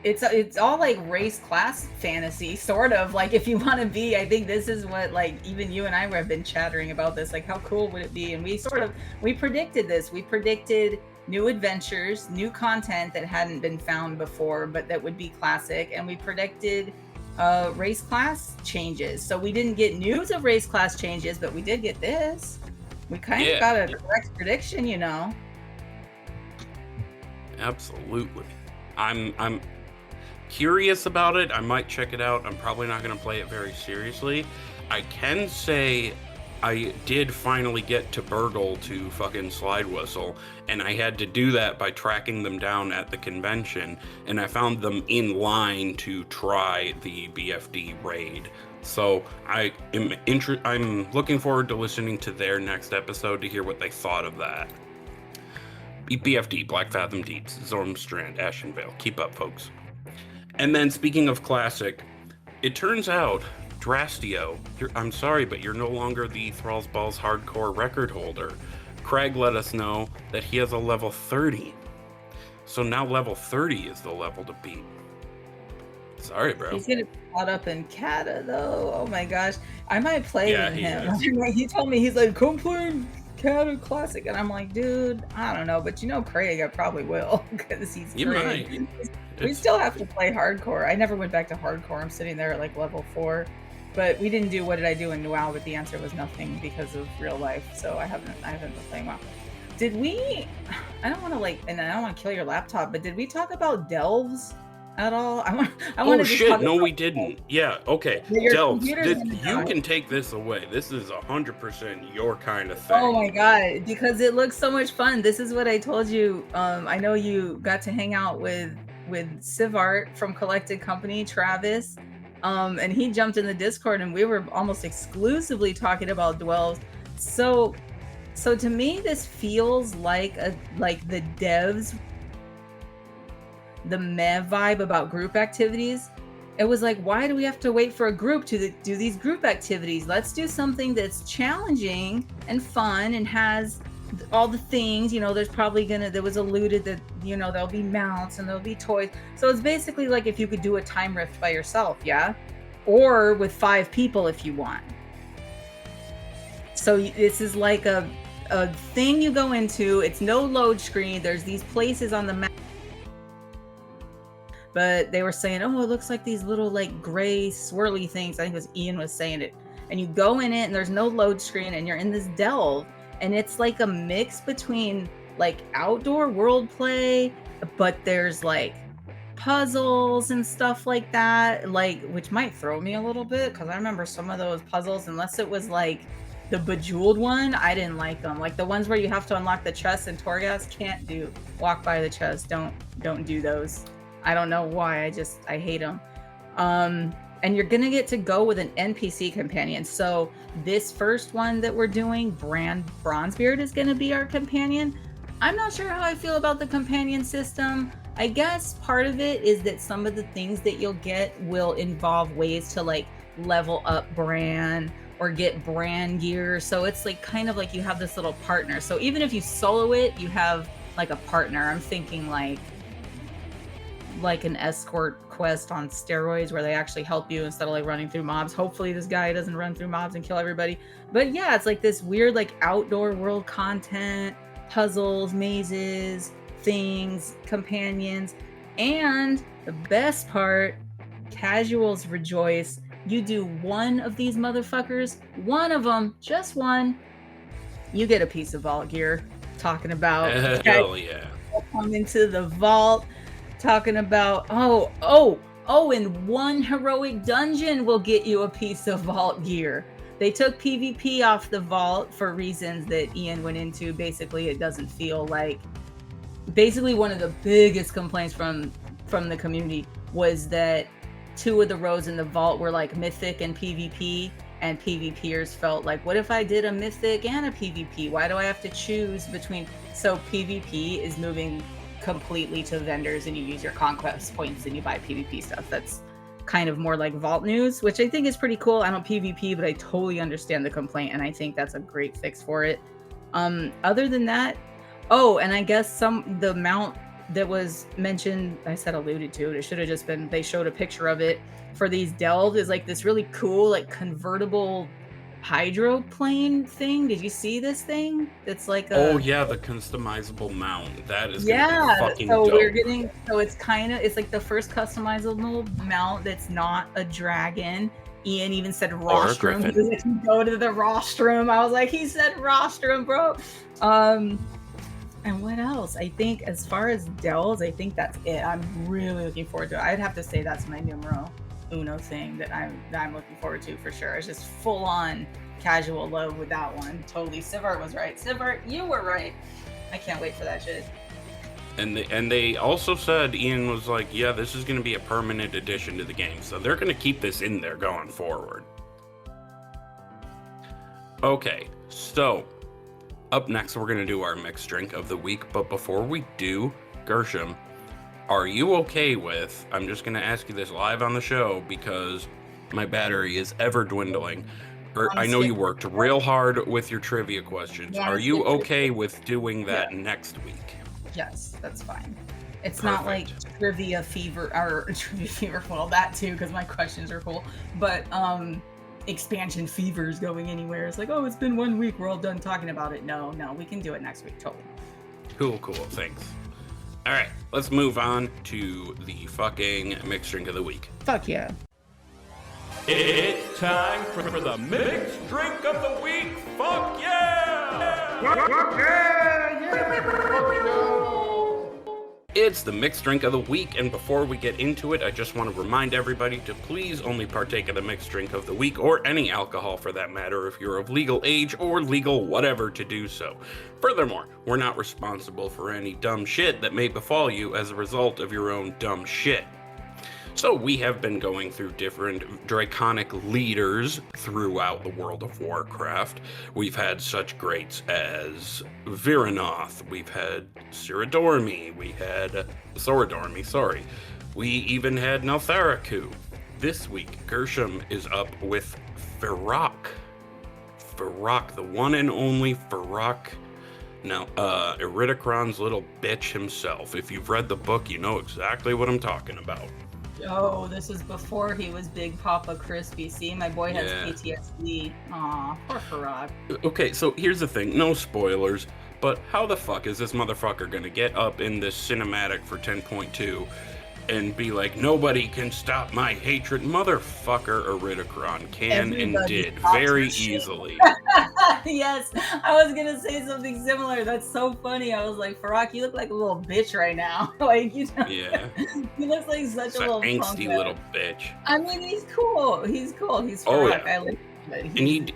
it's all like race class fantasy, sort of. Like, if you want to be, I think this is what, like, even you and I have been chattering about this, like, how cool would it be? And we predicted this. We predicted new adventures, new content that hadn't been found before, but that would be classic. And we predicted race class changes. So we didn't get news of race class changes, but we did get this. We kind of got a correct prediction, you know. Absolutely. I'm curious about it. I might check it out. I'm probably not going to play it very seriously. I can say I did finally get to Burgle to fucking slide whistle, and I had to do that by tracking them down at the convention, and I found them in line to try the BFD raid. So I'm looking forward to listening to their next episode to hear what they thought of that. BFD, Black Fathom Deeps, Zormstrand, Ashenvale. Keep up, folks. And then, speaking of classic, it turns out, Drastio, I'm sorry, but you're no longer the Thrall's Balls hardcore record holder. Craig let us know that he has a level 30. So now level 30 is the level to beat. Sorry, bro. He's gonna be caught up in Kata, though. Oh my gosh. I might play with him. He told me, he's like, come play Kata Classic. And I'm like, dude, I don't know. But you know, Craig, I probably will, because he's Craig. We still have to play hardcore. I never went back to hardcore. I'm sitting there at like level 4. But we didn't do What Did I Do in WoW, but the answer was nothing because of real life. So I haven't been playing WoW. Did we, I don't want to like, and I don't want to kill your laptop, but did we talk about delves at all? Oh shit, no we didn't. Yeah, okay. Delves, you can take this away. This is 100% your kind of thing. Oh my god, because it looks so much fun. This is what I told you. I know you got to hang out with Sivart from Collected Company, Travis. And he jumped in the Discord and we were almost exclusively talking about dwells. So to me, this feels like the devs, the meh vibe about group activities. It was like, why do we have to wait for a group to do these group activities? Let's do something that's challenging and fun and has all the things, you know. There's probably there was alluded that, you know, there'll be mounts and there'll be toys. So it's basically like if you could do a time rift by yourself, yeah? Or with 5 people if you want. So this is like a thing you go into. It's no load screen. There's these places on the map. But they were saying, oh, it looks like these little like gray swirly things. I think it was Ian was saying it. And you go in it and there's no load screen and you're in this delve. And it's like a mix between like outdoor world play, but there's like puzzles and stuff like that, like, which might throw me a little bit because I remember some of those puzzles, unless it was like the Bejeweled one, I didn't like them. Like the ones where you have to unlock the chest and Torghast can't do. Walk by the chest. Don't do those. I don't know why. I hate them. And you're gonna get to go with an NPC companion. So this first one that we're doing, Bronzebeard, is gonna be our companion. I'm not sure how I feel about the companion system. I guess part of it is that some of the things that you'll get will involve ways to like level up Bran, or get brand gear. So it's like kind of like you have this little partner. So even if you solo it, you have like a partner. I'm thinking like an escort quest on steroids where they actually help you instead of like running through mobs. Hopefully this guy doesn't run through mobs and kill everybody. But yeah, it's like this weird like outdoor world content, puzzles, mazes, things, companions, and the best part, casuals rejoice. You do one of these motherfuckers, one of them, just one, you get a piece of vault gear. Talking about hell yeah, come into the vault. Talking about and one heroic dungeon will get you a piece of vault gear. They took PvP off the vault for reasons that Ian went into. Basically, it doesn't feel like. Basically, one of the biggest complaints from the community was that 2 of the rows in the vault were like mythic and PvP, and PvPers felt like, what if I did a mythic and a PvP? Why do I have to choose between? So PvP is moving completely to vendors, and you use your conquest points and you buy PvP stuff. That's kind of more like vault news, which I think is pretty cool. I don't PvP, but I totally understand the complaint, and I think that's a great fix for it. Other than that, and I guess the mount that was mentioned, I said alluded to it should have just been, they showed a picture of it for these delves, is like this really cool like convertible hydroplane thing. Did you see this thing? It's like the customizable mount. That is fucking so dope. It's like the first customizable mount that's not a dragon. Ian even said rostrum. He was like, you go to the rostrum. I was like, he said rostrum, bro. And what else? I think as far as delves, I think that's it. I'm really looking forward to it. I'd have to say that's my numero uno thing that I'm looking forward to for sure. It's just full on casual love with that one. Totally. Sivart was right. Sivart, you were right. I can't wait for that shit. And they also said, Ian was like, yeah, this is going to be a permanent addition to the game. So they're going to keep this in there going forward. Okay, so up next, we're going to do our mixed drink of the week. But before we do, Gershom, are you okay with, I'm just going to ask you this live on the show because my battery is ever dwindling. I know you worked real hard with your trivia questions. Are you okay with doing that next week? Yes, that's fine. It's Perfect. Not like trivia fever, well, that too, because my questions are cool. But expansion fever is going anywhere. It's like, oh, it's been 1 week, we're all done talking about it. No, we can do it next week, totally. Cool, thanks. All right, let's move on to the fucking mixed drink of the week. Fuck yeah. It's time for the mixed drink of the week. Fuck yeah! Fuck yeah! It's the mixed drink of the week, and before we get into it, I just want to remind everybody to please only partake of the mixed drink of the week, or any alcohol for that matter, if you're of legal age or legal whatever to do so. Furthermore, we're not responsible for any dumb shit that may befall you as a result of your own dumb shit. So we have been going through different draconic leaders throughout the World of Warcraft. We've had such greats as Viranoth, we've had Siradormi, we had Soradormi, sorry. We even had Neltharaku. This week, Gershom is up with Fyrakk. Fyrakk, the one and only Fyrakk. Now, Iridikron's little bitch himself. If you've read the book, you know exactly what I'm talking about. Oh, this is before he was Big Papa Crispy. See, my boy has PTSD. Aw, poor Fyrakk. Okay, so here's the thing. No spoilers, but how the fuck is this motherfucker gonna get up in this cinematic for 10.2 and be like, nobody can stop my hatred? Motherfucker, Iridikron can and did very easily. Yes, I was gonna say something similar. That's so funny. I was like, Fyrakk, you look like a little bitch right now. Like, you know, yeah, he looks like such a little angsty punk little bitch. I mean, he's cool. He's Fyrakk. Oh, yeah. I like him.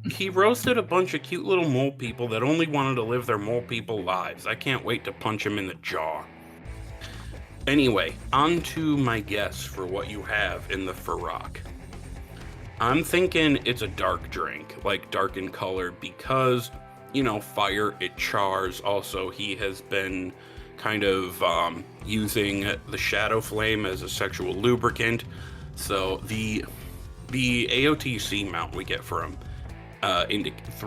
And he roasted a bunch of cute little mole people that only wanted to live their mole people lives. I can't wait to punch him in the jaw. Anyway, on to my guess for what you have in the Fyrakk. I'm thinking it's a dark drink, like dark in color, because, you know, fire, it chars. Also, he has been kind of using the shadow flame as a sexual lubricant. So the The AOTC mount we get for him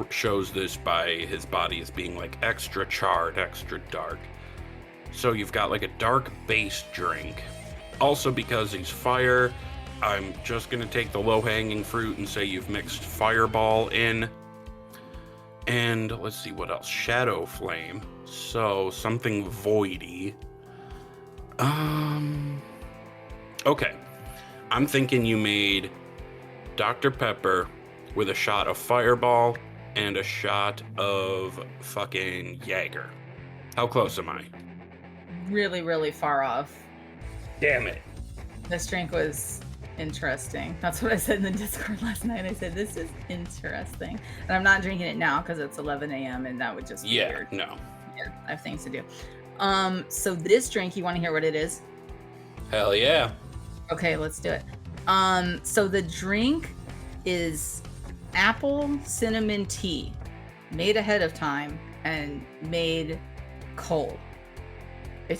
shows this by his body as being like extra charred, extra dark. So you've got like a dark base drink. Also, because he's fire, I'm just gonna take the low-hanging fruit and say you've mixed Fireball in. And let's see what else. Shadow Flame. So something voidy. Okay. I'm thinking you made Dr. Pepper with a shot of Fireball and a shot of fucking Jaeger. How close am I? Really, really far off. Damn it. This drink was interesting. That's what I said in the Discord last night. I said, this is interesting. And I'm not drinking it now because it's 11 a.m. and that would just be weird. No. Yeah, I have things to do. So this drink, you want to hear what it is? Hell yeah. Okay, let's do it. So the drink is apple cinnamon tea, made ahead of time and made cold. It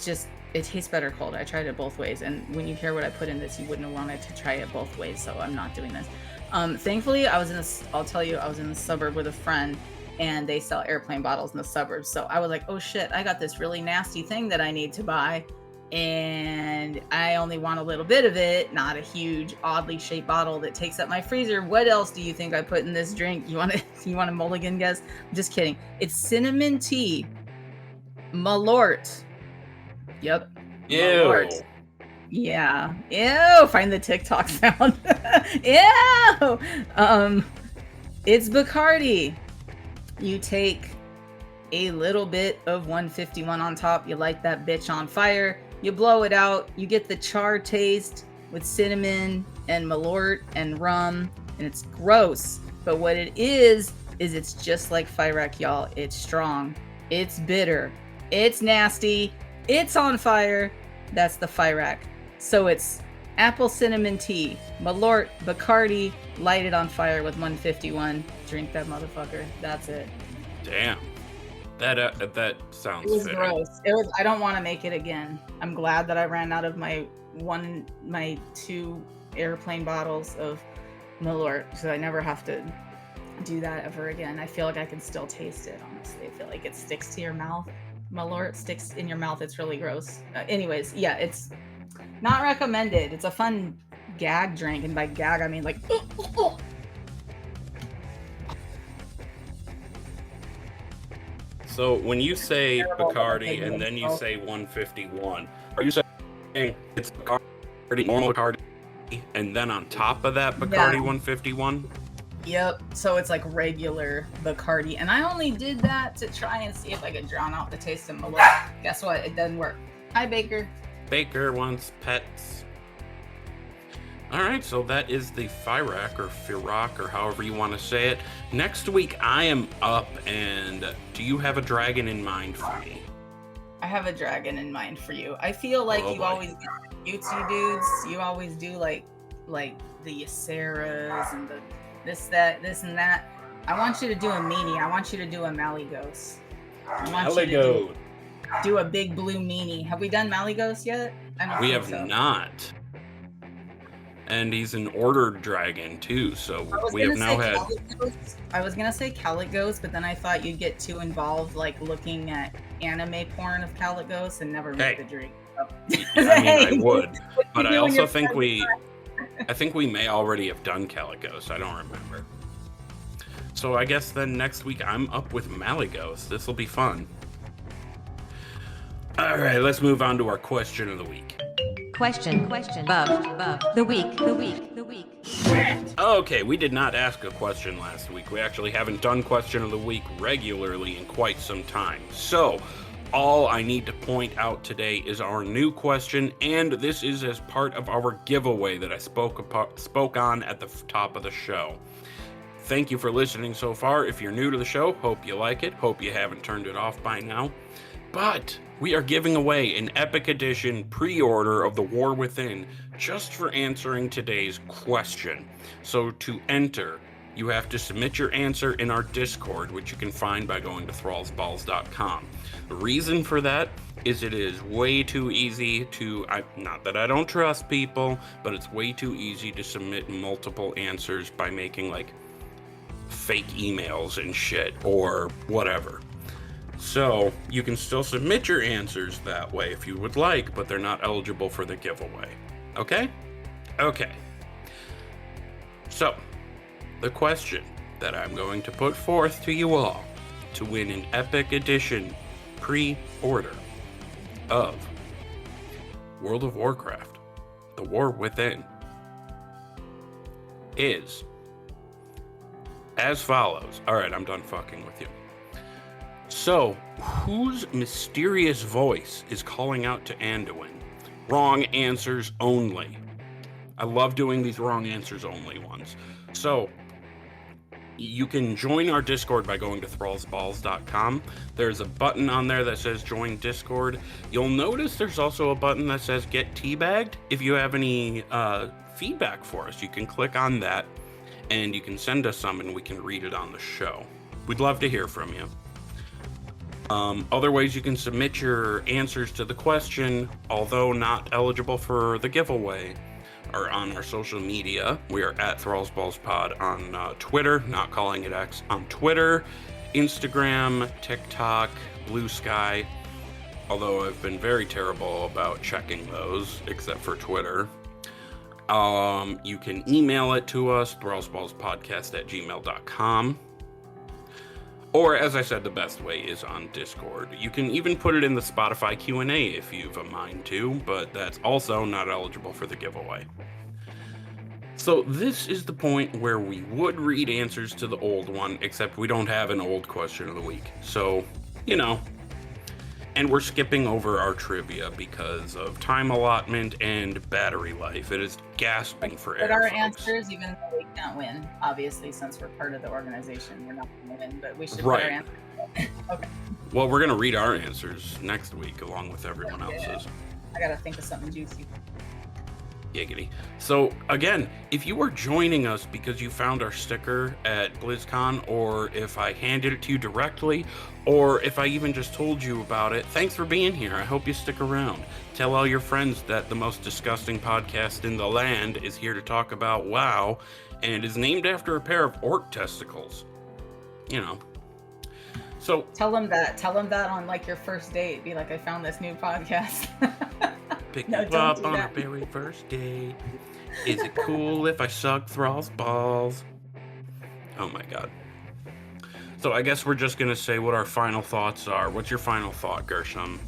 tastes better cold. I tried it both ways, and when you hear what I put in this, you wouldn't have wanted to try it both ways, so I'm not doing this. Thankfully, I'll tell you, I was in the suburb with a friend, and they sell airplane bottles in the suburbs, so I was like, oh shit, I got this really nasty thing that I need to buy, and I only want a little bit of it, not a huge, oddly shaped bottle that takes up my freezer. What else do you think I put in this drink? You want a mulligan guess? I'm just kidding. It's cinnamon tea, malort. Yep. Ew. Malort. Yeah. Ew. Find the TikTok sound. Ew. It's Bacardi. You take a little bit of 151 on top. You light that bitch on fire. You blow it out. You get the char taste with cinnamon and malort and rum. And it's gross. But what it is it's just like Fyrakk, y'all. It's strong. It's bitter. It's nasty. It's on fire. That's the Fyrakk. So it's apple cinnamon tea, malort, Bacardi, light it on fire with 151. Drink that motherfucker. That's it. Damn. That sounds It was fitting. gross. I don't want to make it again. I'm glad that I ran out of my 2 airplane bottles of malort, so I never have to do that ever again. I feel like I can still taste it, honestly. I feel like it sticks to your mouth. Malort sticks in your mouth. It's really gross. Anyways, yeah, it's not recommended. It's a fun gag drink, and by gag I mean like So when you say Terrible. Bacardi and then you say 151, are you saying it's Bacardi, normal Bacardi, and then on top of that Bacardi 151? Yep. So it's like regular Bacardi, and I only did that to try and see if I could drown out the taste of malort. Guess what? It doesn't work. Hi, Baker. Baker wants pets. All right, so that is the Fyrakk or Fyrakk or however you want to say it. Next week I am up, and do you have a dragon in mind for me? I have a dragon in mind for you. I feel like you always cutesy dudes. You always do like the Yaceras and the this and that. I want you to do a meanie. I want you to do a Malygos. I want you to do a big blue meanie. Have we done Malygos yet? I don't We think have so. not. And he's an ordered dragon too, so we have now had. I was gonna say Malygos, but then I thought you'd get too involved, like looking at anime porn of Malygos and never make the drink. I mean, I would, but I also think I think we may already have done Malygos. I don't remember. So I guess then next week I'm up with Malygos. This will be fun. All right, let's move on to our question of the week. Question, the week. Okay, we did not ask a question last week. We actually haven't done question of the week regularly in quite some time. So, all I need to point out today is our new question, and this is as part of our giveaway that I spoke on at the top of the show. Thank you for listening so far. If you're new to the show, hope you like it. Hope you haven't turned it off by now. But we are giving away an Epic Edition pre-order of The War Within just for answering today's question. So to enter, you have to submit your answer in our Discord, which you can find by going to thrallsballs.com. The reason for that is it is way too easy to, not that I don't trust people, but it's way too easy to submit multiple answers by making like fake emails and shit or whatever. So you can still submit your answers that way if you would like, but they're not eligible for the giveaway. Okay? Okay. So, the question that I'm going to put forth to you all to win an Epic Edition pre-order of World of Warcraft, The War Within, is as follows. Alright, I'm done fucking with you. So, whose mysterious voice is calling out to Anduin? Wrong answers only. I love doing these wrong answers only ones. So, you can join our Discord by going to thrallsballs.com. There's a button on there that says join Discord. You'll notice there's also a button that says get teabagged. If you have any feedback for us, you can click on that and you can send us some and we can read it on the show. We'd love to hear from you. Other ways you can submit your answers to the question, although not eligible for the giveaway, are on our social media. We are at ThrallsBallsPod on Twitter, not calling it X, on Twitter, Instagram, TikTok, Blue Sky, although I've been very terrible about checking those, except for Twitter. You can email it to us, thrallsballspodcast@gmail.com. Or, as I said, the best way is on Discord. You can even put it in the Spotify Q&A if you've a mind to, but that's also not eligible for the giveaway. So this is the point where we would read answers to the old one, except we don't have an old question of the week. So, you know. And we're skipping over our trivia because of time allotment and battery life. It is gasping for air, But our folks. answers, even though we can't win, obviously, since we're part of the organization, we're not going to win, but we should Right. put our answers. Okay. Well, we're going to read our answers next week along with everyone else's. I got to think of something juicy. Giggity. So, again, if you are joining us because you found our sticker at BlizzCon, or if I handed it to you directly, or if I even just told you about it, thanks for being here. I hope you stick around. Tell all your friends that the most disgusting podcast in the land is here to talk about WoW, and is named after a pair of orc testicles. You know. So, Tell them that on like your first date. Be like, I found this new podcast. pick No, you don't up do on our that. very first date. Is it cool if I suck Thrall's balls? Oh my god. So I guess we're just gonna say what our final thoughts are. What's your final thought, Gershom?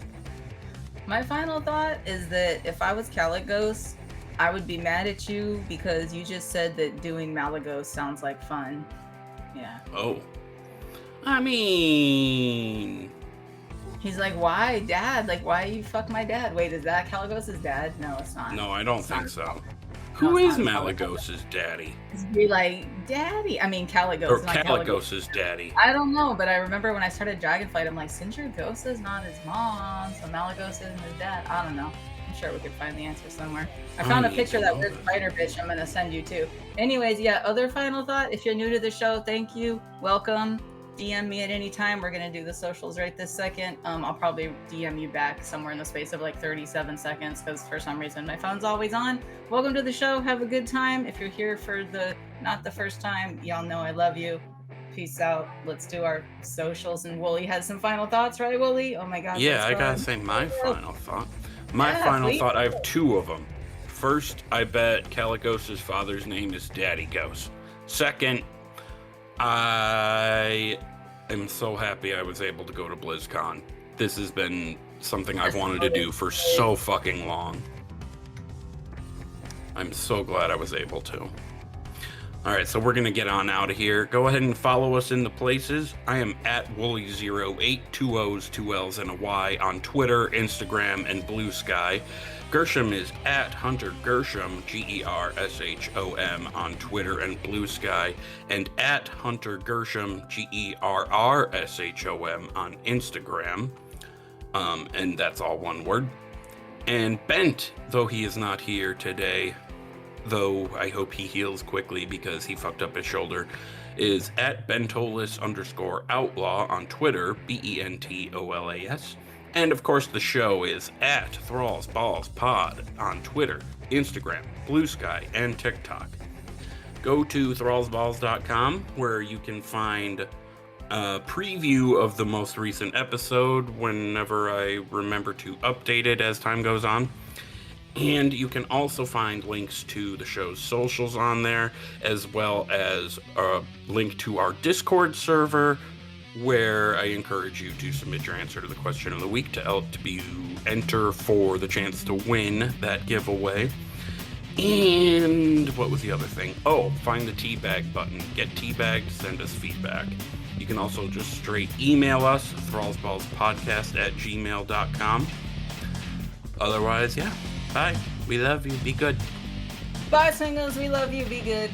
My final thought is that if I was Malygos, I would be mad at you because you just said that doing Malygos sounds like fun. Yeah. Oh. I mean... He's like, why, Dad? Like, why you fuck my dad? Wait, is that Malygos' dad? No, it's not. No, I don't It's think not. so. No, Who it's is not. Malygos' daddy? Be like, Daddy. I mean, Malygos. Or not Malygos' daddy? I don't know, but I remember when I started Dragonflight, I'm like, Sindragosa's not his mom, so Malygos isn't his dad. I don't know. I'm sure we could find the answer somewhere. I found a need picture to of that know weird this. spider bitch I'm gonna send you too. Anyways, yeah, other final thought. If you're new to the show, thank you. Welcome. DM me at any time. We're gonna do the socials right this second. I'll probably DM you back somewhere in the space of like 37 seconds because for some reason my phone's always on. Welcome to the show. Have a good time. If you're here for the not the first time, y'all know I love you. Peace out. Let's do our socials. And Woolly has some final thoughts, right, Woolly? Oh my god. Yeah, let's I go. gotta say my final thought. My Yeah, final please. thought, I have two of them. First, I bet Malygos' father's name is Daddy Ghost. Second, I am so happy I was able to go to BlizzCon. This has been something I've wanted to do for so fucking long. I'm so glad I was able to. Alright, so we're gonna get on out of here. Go ahead and follow us in the places. I am at Woolly08, 2 O's, 2 L's, and a Y on Twitter, Instagram, and Blue Sky. Gershom is at Hunter Gershom, Gershom, on Twitter and Blue Sky, and at Hunter Gershom, Gerrrshom, on Instagram. And that's all one word. And Bent, though he is not here today, though I hope he heals quickly because he fucked up his shoulder, is at Bentolas_outlaw on Twitter, Bentolas, And of course, the show is at Thrall's Balls Pod on Twitter, Instagram, Blue Sky, and TikTok. Go to thrallsballs.com where you can find a preview of the most recent episode whenever I remember to update it as time goes on. And you can also find links to the show's socials on there, as well as a link to our Discord server, where I encourage you to submit your answer to the question of the week to enter for the chance to win that giveaway. And what was the other thing? Oh, find the teabag button. Get teabagged, send us feedback. You can also just straight email us, thrallsballspodcast@gmail.com. Otherwise, yeah. Bye. We love you. Be good. Bye, singles. We love you. Be good.